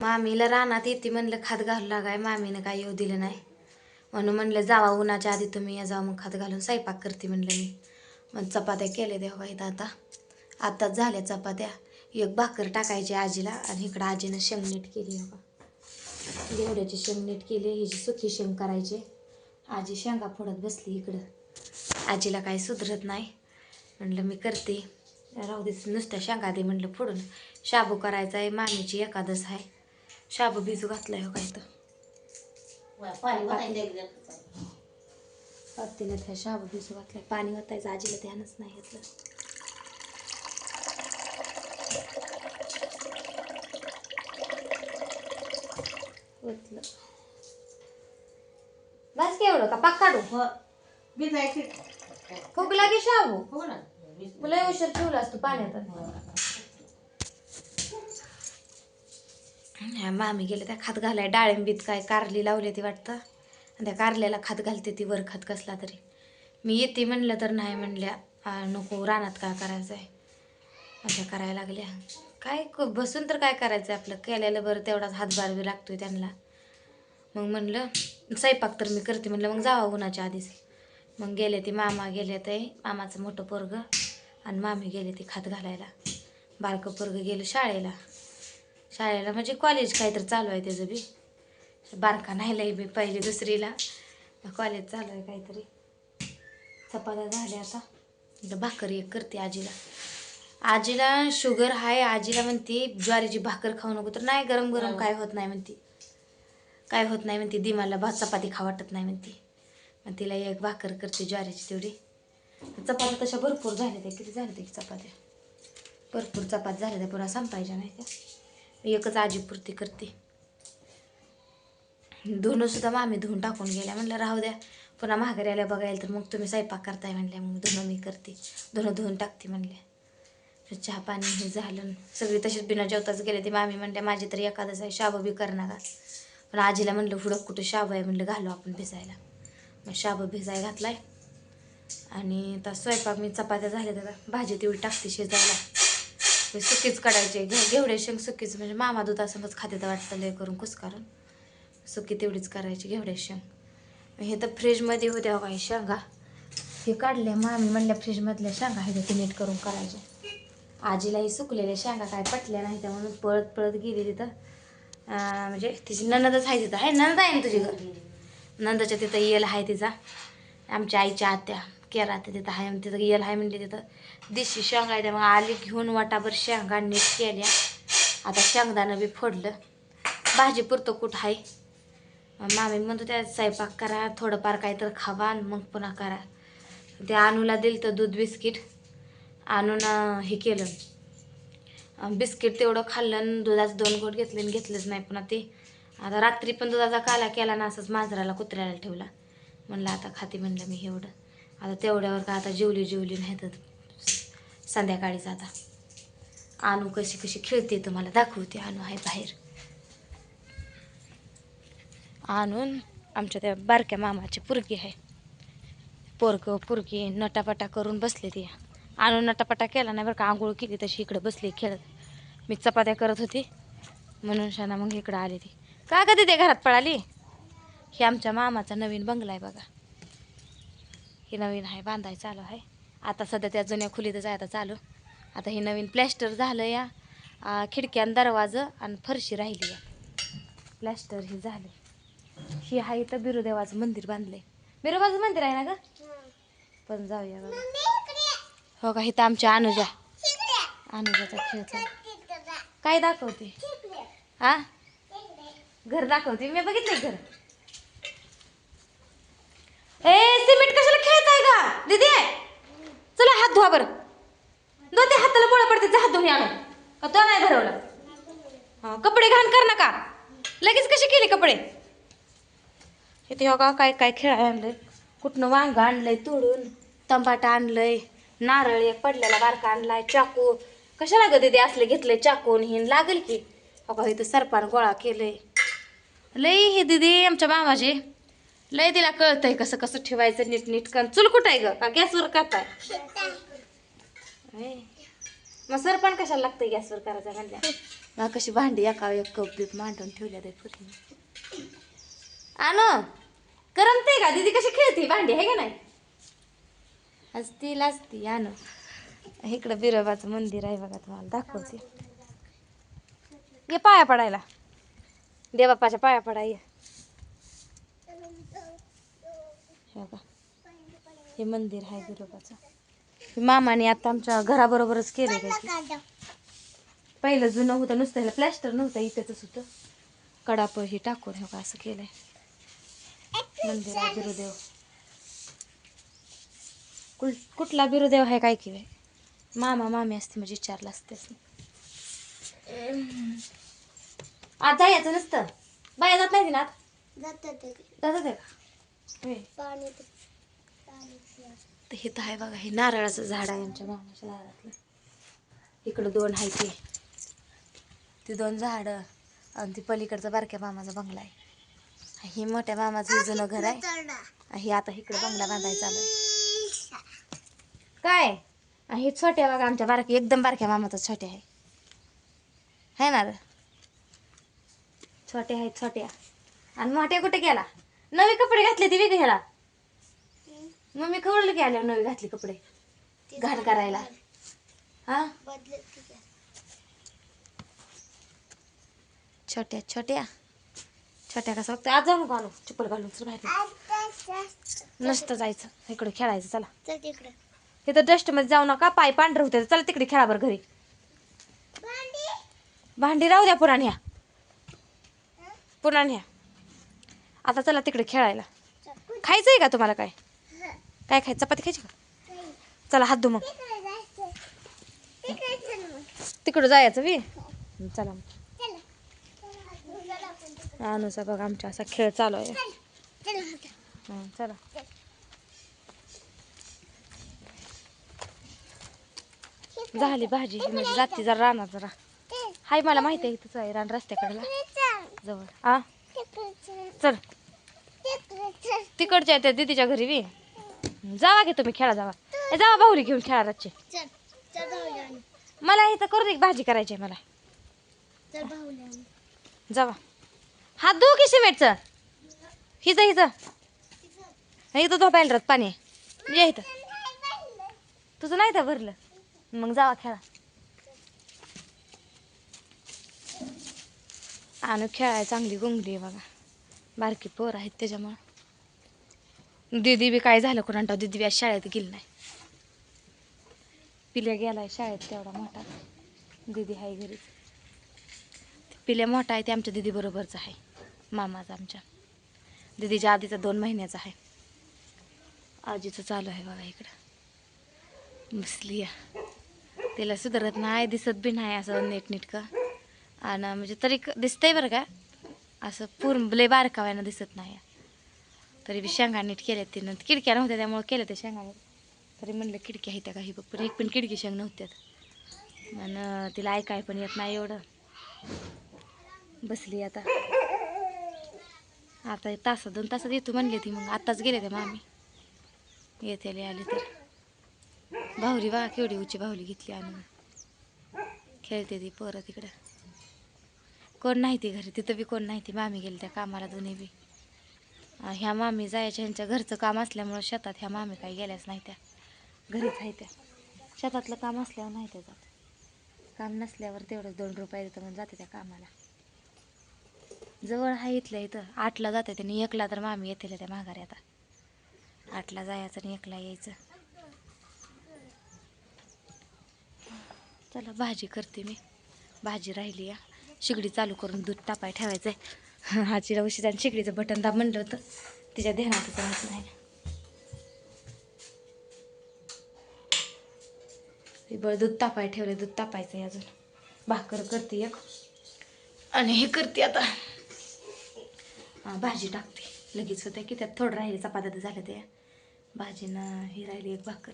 मामीला रानात येते म्हणलं खात घालू लागाय, मामीनं काय येऊ दिलं नाही. म्हणून म्हणलं जावा उन्हाच्या आधी तुम्ही या, जावा मग खात घालून स्वयंपाक करते म्हणलं मी. मग चपात्या केल्या देवा इथं आताच झाल्या चपात्या. एक भाकर टाकायची आजीला आणि इकडं आजीनं शेंग नीट केली बघा. घेवड्याची शेंग नीट केली, हिची सुकी शेंग करायची. आजी शेंगा फोडत बसली इकडं. आजीला काही सुधरत नाही म्हणलं मी करते, राहू दे नुसत्या शेंगा दे म्हणलं फोडून. शाबू करायचा आहे, मामीची एकादस आहे. शाबू भिजू घातलाय हो काय तर पातेल्यात ह्या शाबू भिजू घातलाय. पाणी ओतायचं आजीला ध्यानच नाही घेतलं. ओतलं बस की एवढं का पाक काढू फुगला की शाबू तुला उशीर ठेवला असतो पाण्यात. मामी गेले त्या खात घालाय, डाळिंबीत काय कारली लावली ती वाटतं, आणि त्या कारल्याला खात घालते ती वर खात कसला तरी. मी येते म्हणलं तर नाही म्हणल्या, नको रानात काय करायचं आहे अशा करायला लागल्या. काय बसून तर काय करायचं आहे आपलं, केलेलं बरं तेवढाच हातभार बी लागतोय त्यांना. मग म्हणलं स्वयंपाक तर मी करते म्हणलं, मग जावा उन्हाच्या आधीच. मग गेले ती मामा गेले ते, मामाचं मोठं पोरगं आणि मामी गेले ती खात घालायला. बारकं पोरगं गेलं शाळेला म्हणजे कॉलेज काहीतरी चालू आहे त्याचं बी. बारका नाही लई बी, पहिली दुसरीला कॉलेज चालू आहे काहीतरी. चपात्या झाल्या आता, भाकर एक करते आजीला. आजीला शुगर आहे, आजीला म्हणते ज्वारीची भाकर खाऊ नको, तर नाही गरम गरम काय होत नाही म्हणते, काय होत नाही म्हणते, दिमाला भात चपाती खा वाटत नाही म्हणते. मग तिला एक भाकर करते ज्वारीची तेवढी. चपात्या तशा भरपूर झाल्या त्या, किती झाल्या त्या चपात्या, भरपूर चपात्या झाल्या त्या, पुन्हा संपायच्या नाही त्या. एकच आजीपुरती करते. धुणं सुद्धा मामी धुवून टाकून गेल्या, म्हणलं राहू द्या पुन्हा माघारी आल्या बघायला तर मग तुम्ही स्वयंपाक करताय म्हणल्या, मग धुणं मी करते, धुणं धुवून टाकते म्हणल्या. चहा पाणी हे झालं, सगळी तशीच बिना जेवताच गेले. ती मामी म्हणल्या माझी तरी एखादंच आहे, शाबू बी कर नका. पण आजीला म्हणलं पुढं कुठं शाबू आहे म्हणलं घालू आपण भिजायला. मग शाबू भिजाय घातलाय आणि आता स्वयंपाक मी चपात्या झाल्या त्याला भाजी तेवढी टाकते शिजायला. सुकीच काढायचे, घेवडे शेंग सुकीच, म्हणजे मामा दुधासंगच खाते तर वाटतं लय करून कुस्कारून. सुकी तेवढीच करायची घेवडे शेंग. हे तर फ्रीजमध्ये होत्या काही शेंगा, हे काढल्या मामी म्हणल्या फ्रीजमधल्या शेंगा आहे ते नीट करून करायच्या. आजीलाही सुकलेल्या शेंगा काय पटल्या नाही त्या, म्हणून पळत पळत गेली तिथं. म्हणजे तिची ननदच आहे तिथं, आहे ननद आहे ना तुझी घर, नंदाच्या तिथं येल आहे तिचा, आमच्या आईच्या आत्या केरा तिथं आहे, तिथं येल आहे म्हणले तिथं देशी शेंगा आहे त्या. मग आली घेऊन वाटाभर शेंगा नीट केल्या. आता शेंगदाणं बी फोडलं, भाजी पुरतं कुठं आहे. मामी म्हणतो त्या स्वयंपाक करा, थोडंफार काय तर खावा आणि मग पुन्हा करा. ते आणूला दिलं तर दूध बिस्किट आणून हे केलं, बिस्किट तेवढं खाल्लं आणि दुधाचं 2 घोट घेतले आणि घेतलंच नाही पुन्हा ते. आता रात्री पण दुधाचा काला केला ना, असंच मांजराला कुत्र्याला ठेवला. म्हणलं आता खाते म्हणलं मी एवढं. आता तेवढ्यावर का आता जेवली नाही तर संध्याकाळीच. आता आणू कशी कशी खेळते तुम्हाला दाखवते. आणू आहे बाहेर, आणून आमच्या त्या बारक्या मामाची पुरगी आहे, पोरगं पुरगी नटापटा करून बसले. ती आणून नटापटा केला नाही बरं का, आंघोळ केली तशी इकडं बसली खेळत. मी चपात्या करत होती म्हणून शाना मग इकडं आली. ती का कधी ते घरात पळाली. हे आमच्या मामाचा नवीन बंगला आहे बघा, हे नवीन आहे, बांधाय चालू आहे. आता सध्या त्या जुन्या खोलीतच आहे आता चालू. आता हे नवीन प्लॅस्टर झालं या, खिडक्या दरवाजं आणि फरशी राहिली या, प्लॅस्टर हे झालं. ही आहे तर बिरुदेवाचं मंदिर बांधलंय, बिरोबाचं मंदिर आहे ना ग, पण जाऊया बघा. हो का, इथं आमच्या अनुजाचा खेळ चालू. काय दाखवते हा, घर दाखवते मी, बघितलंय घर. ए सिमेंट कशाला खेळताय का दीदी, चला हात धुवा बरं, ते हाताला बोळा पडते, हात धुवून आणू का तो नाही भरवला. हा कपडे घाण कर नका, लगेच कसे केले कपडे. इथे हो का काय काय खेळाय आणलंय, कुठनं वांग आणलंय तोडून, तंबाटा आणलंय, नारळ एक पडलेला बारका आणलाय, चाकू कशाला ग दीदी असले घेतलंय चाकून हिन लागेल की. हो का इथं सरपान गोळा केलंय लई. हे दीदी आमच्या मामाचे लय तिला कळतंय कसं कसं ठेवायचं नीट नीट. चूल कुठं आहे ग, का गॅसवर करताय. मग सर पण कशाला लागतंय गॅसवर करायचं म्हणल्या. मग कशी भांडी एका एक कप बीप मांडून ठेवल्या ते पुरी आण करमते का दीदी कशी खेळते भांडी आहे का नाही असती आण. इकडं बिरोबाचं मंदिर आहे बघा तुम्हाला दाखवते. ये पाया पडायला देवबापाच्या पाया पडाय हे मंदिर आहे बिरोबाचं. मामाने आता आमच्या घराबरोबरच केलं काय. पहिलं जुनं होतं नुसतं ह्याला प्लॅस्टर नव्हतं इथेच होतं. कडाप हे टाकून हे असं केलंय मंदिर आहे बिरुदेव. कुठला बिरुदेव आहे काय की मामा मामी असते म्हणजे विचारलं असतेच. आज जायचं नसतं बाया जात नाही ना जातात आहे का हे तर आहे बघा. हे नारळाचं झाड आहे आमच्या मामाच्या दारातलं. इकडं 2 आहे ती 2 झाडं आणि ती पलीकडचा बारक्या मामाचा बंगला आहे. ही मोठ्या मामाचं जुनं घर आहे. ही आता इकडं बंगला बांधायचा चालू आहे काय. हे छोट्या बघा आमच्या बारकी एकदम बारक्या मामाचा छोट्या आहे ना रे. छोट्या आहेत छोट्या आणि मोठ्या कुठे गेला. नवे कपडे घातले ती वेगळे ह्याला. मग मी कवडलं की आल्यावर नवी घातली कपडे घाण करायला. हा छोट्या छोट्या छोट्या कसं बघतं. आज जाऊ नको आलो चप्पल घालून बाहेर नसतं जायचं इकडे खेळायचं. चला इथं डस्टमध्ये जाऊ नका पाय पांढरे होते. चला तिकडे खेळा बरं घरी. भांडी राहू द्या पुन्हा न्या आता. चला तिकडे खेळायला. खायचंय का तुम्हाला काय काय खायचं चपाती खायची का. चला हात धु मग तिकडं जायचं बी. चला अनुसा बघा आमचा असा खेळ चालू आहे. चला झाली भाजी म्हणजे जाती जरा राहणार जरा हाय मला माहिती आहे. इथंच आहे रान रस्त्याकडला जवळ. आ चल तिकडच्या त्या दीदीच्या घरी बी जावा की तुम्ही खेळा. जावा बाहुली घेऊन खेळा रातचे. मला इथं करू दे भाजी करायची आहे मला. जावा हात धुवू की सिमेंटचं. हिचं इथं धोपायला राहत पाणी ये इथं. तुझं नाही तर भरलं मग जावा खेळा. आणि खेळाय चांगली गुंगली बघा. बारकी पोर आहेत त्याच्यामुळं. दीदी बी काय झालं कोणाला दीदी बी आज शाळेत गेली नाही. पिल्या गेलाय शाळेत तेवढा मोठा. दीदी आहे घरीच. पिल्या मोठा आहे ते आमच्या दीदी बरोबरच आहे मामाचा. आमच्या दीदीच्या आधीचा 2 महिन्याचा आहे. आजीचं चालू आहे बघा इकडं बसली. तिला सुधारत नाही दिसत बी नाही असं नीटनीटकं. आणि म्हणजे तरी दिसतंय बरं का असं पूर्ण लय बारकावायनं दिसत नाही. तरी बी शेंगा नीट केल्यात तिनं. खिडक्या नव्हत्या त्यामुळे केलं ते शेंगा. तरी म्हणलं खिडक्या आहेत काही बघ पण एक पण खिडकी शेंग नव्हत्यात. आणि तिला ऐकाय पण येत नाही एवढं. बसली आता 1 तास 2 तासात येतो म्हणले ती. मग आत्ताच गेले ते मामी. येते आली तर बाहुली बघा केवढी उची बाहुली घेतली आणून खेळते ती पोरं तिकडं. कोण नाही ती घरी. तिथं बी कोण नाही ती. मामी गेली त्या कामाला दोन्ही बी. ह्या मामी जायच्या ह्यांच्या घरचं काम असल्यामुळं शेतात ह्या मामी काही गेल्याच नाही त्या घरीच आहे त्या. शेतातलं काम असल्यावर नाही त्या जात. काम नसल्यावर तेवढंच 2 रुपये देतं म्हणून जाते त्या कामाला. जवळ आहे इथल्या इथं. 8ला जाते त्यांनी 1ला तर मामी येते त्या माघारी. आता 8ला जायचं आणि 1ला यायचं. चला भाजी करते मी. भाजी राहिली या शिगडी चालू करून दूध तापाय ठेवायचं आहे. हाची उशीच आणि शिगडीचं बटन दाब म्हणलं होतं तिच्या ध्यानातच राहत नाही. बरं दूध तापाय ठेवलं. दूध तापायचं आहे अजून. भाकर करते एक आणि हे करते आता भाजी टाकते लगेच होते की त्यात थोडं राहिले. चपात्या झाल्या त्या भाजीनं ही राहिली एक भाकर.